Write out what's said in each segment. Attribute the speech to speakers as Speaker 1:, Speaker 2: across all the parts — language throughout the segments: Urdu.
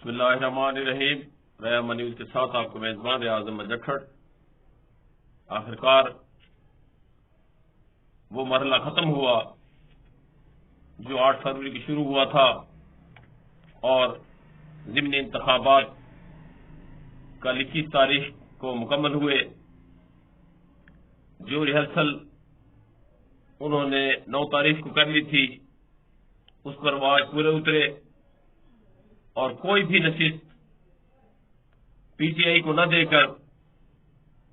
Speaker 1: بسم اللہ الرحمن الرحیم. ریا منیوز کے ساتھ آپ کو میزبان اعظم مجکھڑ. آخرکار وہ مرحلہ ختم ہوا جو 8 فروری کی شروع ہوا تھا اور ضمنی انتخابات کل 21 تاریخ کو مکمل ہوئے. جو ریہرسل انہوں نے 9 تاریخ کو کر لی تھی اس پر وہ آج پورے اترے اور کوئی بھی نشست پی ٹی آئی کو نہ دے کر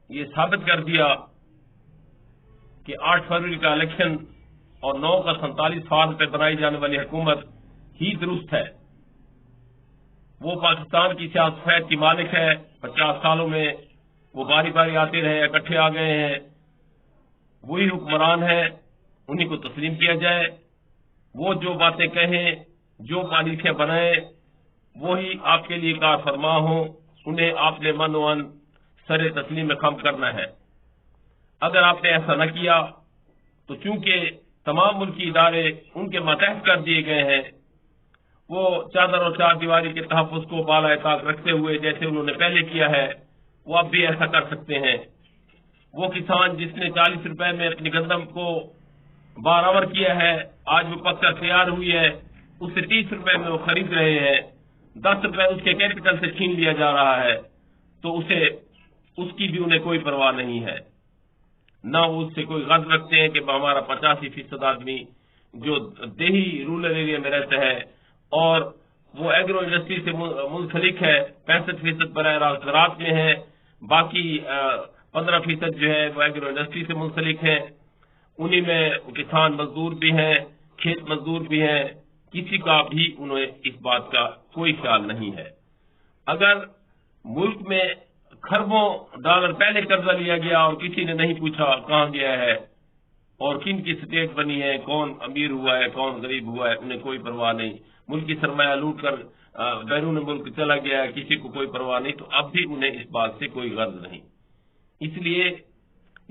Speaker 1: یہ ثابت کر دیا کہ 8 فروری کا الیکشن اور 9 کا 47 فارم پہ بنائی جانے والی حکومت ہی درست ہے. وہ پاکستان کی سیاست کی مالک ہے. 50 سالوں میں وہ باری باری آتے رہے, اکٹھے آ گئے ہیں, وہی حکمران ہیں, انہی کو تسلیم کیا جائے. وہ جو باتیں کہیں, جو پالیسیاں بنائیں, وہی آپ کے لیے کار فرما ہوں. انہیں آپ نے من و ان سر تسلیم میں خم کرنا ہے. اگر آپ نے ایسا نہ کیا تو چونکہ تمام ملکی ادارے ان کے ماتحت کر دیے گئے ہیں, وہ چادر اور چار دیواری کے تحفظ کو بالائے طاق رکھتے ہوئے جیسے انہوں نے پہلے کیا ہے وہ اب بھی ایسا کر سکتے ہیں. وہ کسان جس نے 40 روپے میں اپنی گندم کو برآور کیا ہے, آج وہ پک کر تیار ہوئی ہے, اس سے 30 روپے میں وہ خرید رہے ہیں, 10 روپے اس کے کیپٹل سے چھین لیا جا رہا ہے, تو اس کی بھی انہیں کوئی پرواہ نہیں ہے. نہ وہ اس سے کوئی غرض رکھتے ہیں کہ ہمارا 85% آدمی جو دیہی رورل ایریا میں رہتا ہے اور وہ ایگرو انڈسٹری سے منسلک ہے, 65% براہ راست زراعت میں ہے, باقی 15% جو ہے وہ ایگرو انڈسٹری سے منسلک ہے. انہی میں کسان مزدور بھی ہیں, کھیت مزدور بھی ہیں. کسی کا بھی انہیں اس بات کا کوئی خیال نہیں ہے. اگر ملک میں کھربوں ڈالر پہلے قرضہ لیا گیا اور کسی نے نہیں پوچھا کہاں گیا ہے اور کن کی سٹیٹ بنی ہے, کون امیر ہوا ہے, کون غریب ہوا ہے, انہیں کوئی پرواہ نہیں. ملک کی سرمایہ لوٹ کر بیرون ملک چلا گیا ہے, کسی کو کوئی پرواہ نہیں. تو اب بھی انہیں اس بات سے کوئی غرض نہیں. اس لیے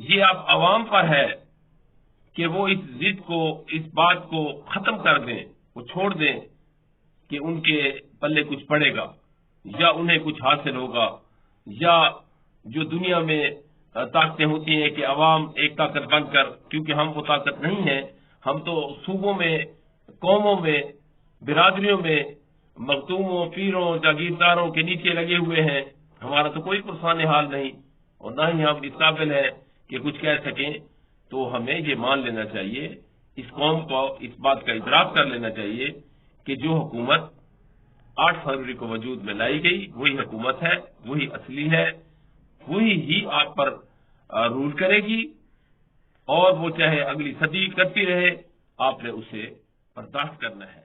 Speaker 1: یہ اب عوام پر ہے کہ وہ اس ضد کو, اس بات کو ختم کر دیں, وہ چھوڑ دیں کہ ان کے پلے کچھ پڑے گا یا انہیں کچھ حاصل ہوگا, یا جو دنیا میں طاقتیں ہوتی ہیں کہ عوام ایک طاقت بن کر, کیونکہ ہم وہ طاقت نہیں ہیں. ہم تو صوبوں میں, قوموں میں, برادریوں میں مختوموں, پیروں, جاگیرداروں کے نیچے لگے ہوئے ہیں. ہمارا تو کوئی پرسان حال نہیں اور نہ ہی ہم اس قابل ہیں کہ کچھ کہہ سکیں. تو ہمیں یہ مان لینا چاہیے, اس قوم کو اس بات کا ادراک کر لینا چاہیے کہ جو حکومت 8 فروری کو وجود میں لائی گئی وہی حکومت ہے, وہی اصلی ہے, وہی ہی آپ پر رول کرے گی, اور وہ چاہے اگلی صدی کرتی رہے, آپ نے اسے برداشت کرنا ہے.